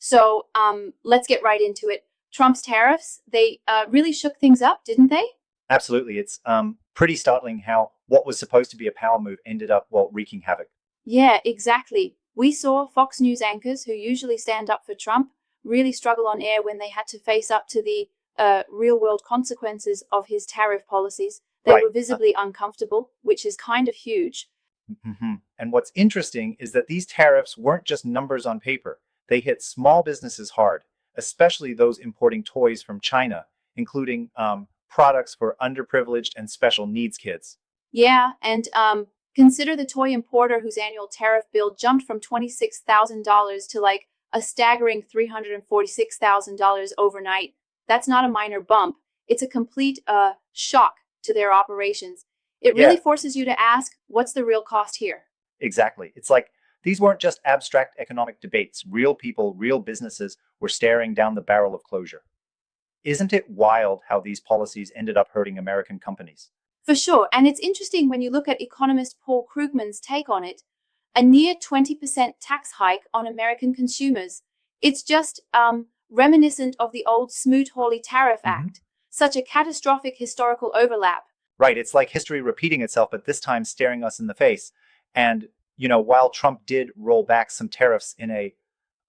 So let's get right into it. Trump's tariffs, they really shook things up, didn't they? Absolutely. It's pretty startling how what was supposed to be a power move ended up, well, wreaking havoc. Yeah, exactly. We saw Fox News anchors who usually stand up for Trump really struggle on air when they had to face up to the real world consequences of his tariff policies. They Right. were visibly uncomfortable, which is kind of huge. And what's interesting is that these tariffs weren't just numbers on paper. They hit small businesses hard, especially those importing toys from China, including products for underprivileged and special needs kids. Yeah, and consider the toy importer whose annual tariff bill jumped from $26,000 to like a staggering $346,000 overnight. That's not a minor bump. It's a complete shock to their operations. It really Yeah, forces you to ask, what's the real cost here? exactly. It's like these weren't just abstract economic debates. Real people, real businesses were staring down the barrel of closure. Isn't it wild how these policies ended up hurting American companies? For sure, and it's interesting when you look at economist Paul Krugman's take on it, a near 20% tax hike on American consumers. It's just reminiscent of the old Smoot-Hawley Tariff Mhm. Act, such a catastrophic historical overlap. Right. It's like history repeating itself, but this time staring us in the face. And, while Trump did roll back some tariffs in a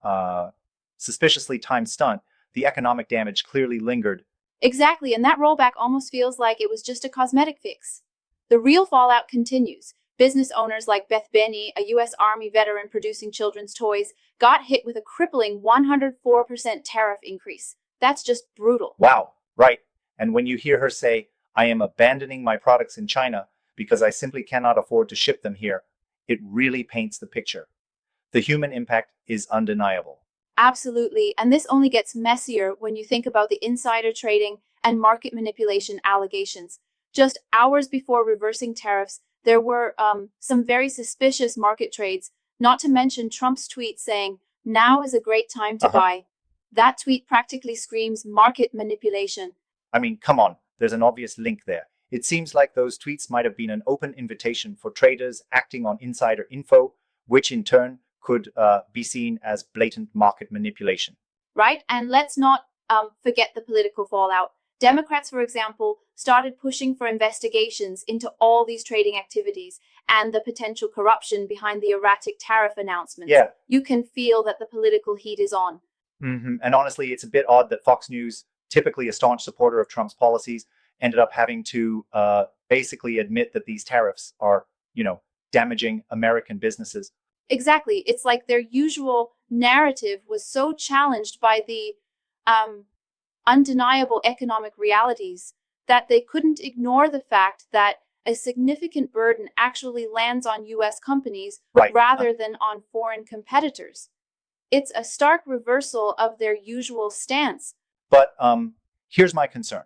uh, suspiciously timed stunt, the economic damage clearly lingered. Exactly, and that rollback almost feels like it was just a cosmetic fix. The real fallout continues. Business owners like Beth Benny, a U.S. Army veteran producing children's toys, got hit with a crippling 104% tariff increase. That's just brutal. Wow. Right. And when you hear her say, I am abandoning my products in China because I simply cannot afford to ship them here, it really paints the picture. The human impact is undeniable. Absolutely, and this only gets messier when you think about the insider trading and market manipulation allegations. Just hours before reversing tariffs, there were some very suspicious market trades, not to mention Trump's tweet saying, now is a great time to Uh-huh. buy. That tweet practically screams market manipulation. I mean, come on, there's an obvious link there. It seems like those tweets might have been an open invitation for traders acting on insider info, which in turn could be seen as blatant market manipulation. Right? And let's not forget the political fallout. Democrats, for example, started pushing for investigations into all these trading activities and the potential corruption behind the erratic tariff announcements. Yeah. You can feel that the political heat is on. And honestly, it's a bit odd that Fox News, typically a staunch supporter of Trump's policies, ended up having to basically admit that these tariffs are, damaging American businesses. Exactly. It's like their usual narrative was so challenged by the um, undeniable economic realities that they couldn't ignore the fact that a significant burden actually lands on US companies Right. rather than on foreign competitors. It's a stark reversal of their usual stance. But here's my concern.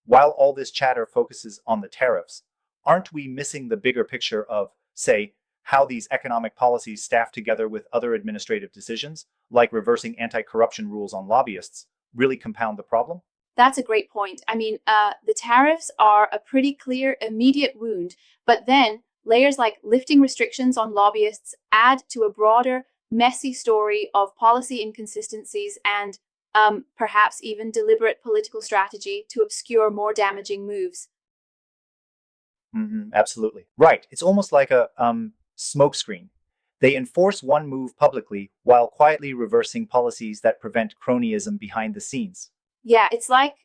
While all this chatter focuses on the tariffs, aren't we missing the bigger picture of, say, how these economic policies staff together with other administrative decisions, like reversing anti corruption rules on lobbyists, really compound the problem? That's a great point. I mean, the tariffs are a pretty clear, immediate wound, but then layers like lifting restrictions on lobbyists add to a broader, messy story of policy inconsistencies and perhaps even deliberate political strategy to obscure more damaging moves. Absolutely. Right. It's almost like a smokescreen. They enforce one move publicly while quietly reversing policies that prevent cronyism behind the scenes. Yeah, it's like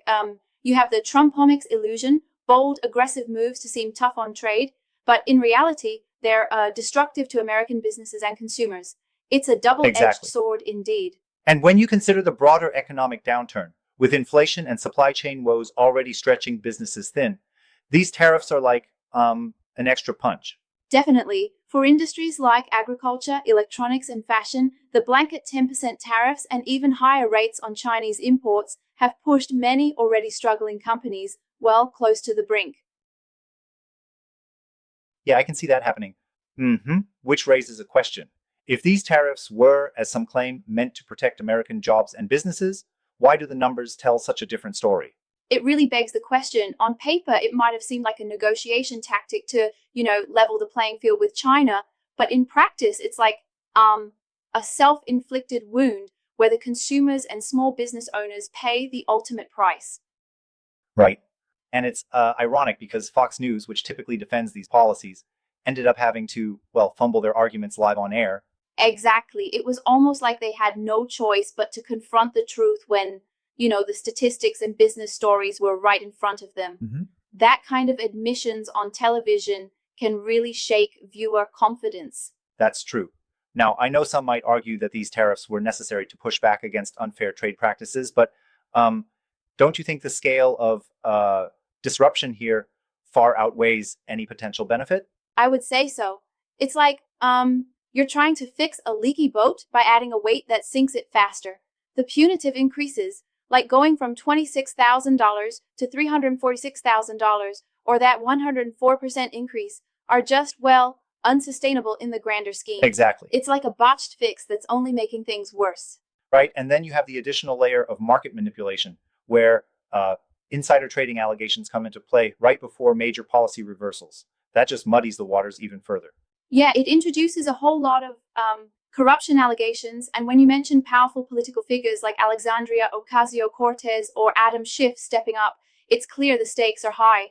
you have the Trumpomics illusion, bold, aggressive moves to seem tough on trade, but in reality, they're destructive to American businesses and consumers. It's a double edged Exactly. sword indeed. And when you consider the broader economic downturn, with inflation and supply chain woes already stretching businesses thin, these tariffs are like an extra punch. Definitely, for industries like agriculture, electronics, and fashion, the blanket 10% tariffs and even higher rates on Chinese imports have pushed many already struggling companies well close to the brink. Yeah, I can see that happening. Which raises a question. If these tariffs were, as some claim, meant to protect American jobs and businesses, why do the numbers tell such a different story? It really begs the question. On paper, it might have seemed like a negotiation tactic to, level the playing field with China, but in practice, it's like a self-inflicted wound where the consumers and small business owners pay the ultimate price. Right. And it's ironic because Fox News, which typically defends these policies, ended up having to, well, fumble their arguments live on air. Exactly. It was almost like they had no choice but to confront the truth when, the statistics and business stories were right in front of them. Mm-hmm. That kind of admissions on television can really shake viewer confidence. That's true. Now, I know some might argue that these tariffs were necessary to push back against unfair trade practices, but don't you think the scale of disruption here far outweighs any potential benefit? I would say so. It's like you're trying to fix a leaky boat by adding a weight that sinks it faster. The punitive increases, like going from $26,000 to $346,000, or that 104% increase, are just, well, unsustainable in the grander scheme. Exactly. It's like a botched fix that's only making things worse. Right. And then you have the additional layer of market manipulation, where insider trading allegations come into play right before major policy reversals. That just muddies the waters even further. Yeah, it introduces a whole lot of corruption allegations. And when you mention powerful political figures like Alexandria Ocasio-Cortez or Adam Schiff stepping up, it's clear the stakes are high.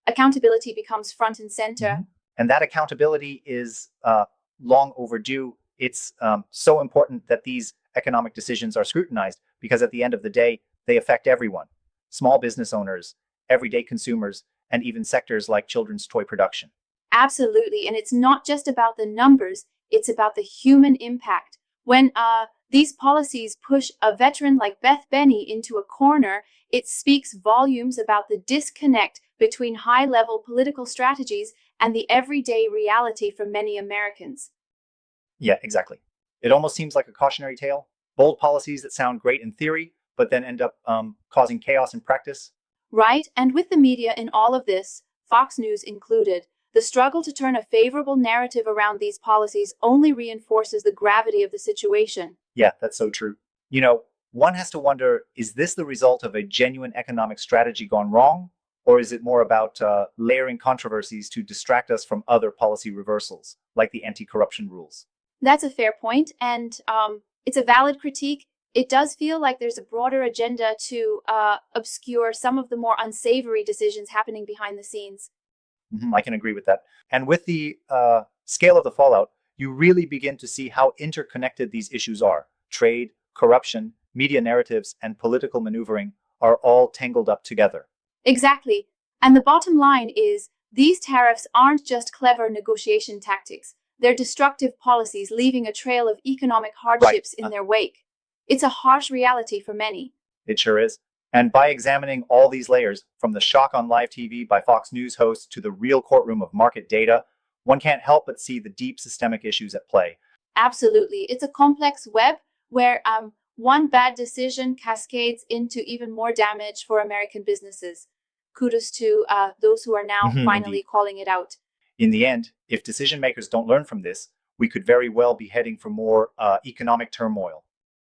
Accountability becomes front and center. Mm-hmm. And that accountability is long overdue. It's so important that these economic decisions are scrutinized because at the end of the day, they affect everyone. Small business owners, everyday consumers, and even sectors like children's toy production. Absolutely. And it's not just about the numbers, it's about the human impact. When these policies push a veteran like Beth Benny into a corner, it speaks volumes about the disconnect between high-level political strategies and the everyday reality for many Americans. Yeah, exactly. It almost seems like a cautionary tale. Bold policies that sound great in theory, but then end up causing chaos in practice. Right, and with the media in all of this, Fox News included, the struggle to turn a favorable narrative around these policies only reinforces the gravity of the situation. Yeah, that's so true. One has to wonder, is this the result of a genuine economic strategy gone wrong? Or is it more about layering controversies to distract us from other policy reversals, like the anti-corruption rules? That's a fair point, and it's a valid critique. It does feel like there's a broader agenda to obscure some of the more unsavory decisions happening behind the scenes. Mm-hmm, I can agree with that. And with the scale of the fallout, you really begin to see how interconnected these issues are. Trade, corruption, media narratives, and political maneuvering are all tangled up together. Exactly. And the bottom line is, these tariffs aren't just clever negotiation tactics. They're destructive policies leaving a trail of economic hardships in their wake. It's a harsh reality for many. It sure is. And by examining all these layers, from the shock on live TV by Fox News hosts to the real courtroom of market data, one can't help but see the deep systemic issues at play. Absolutely. It's a complex web where one bad decision cascades into even more damage for American businesses. Kudos to those who are now finally Indeed. calling it out. In the end, if decision makers don't learn from this, we could very well be heading for more economic turmoil.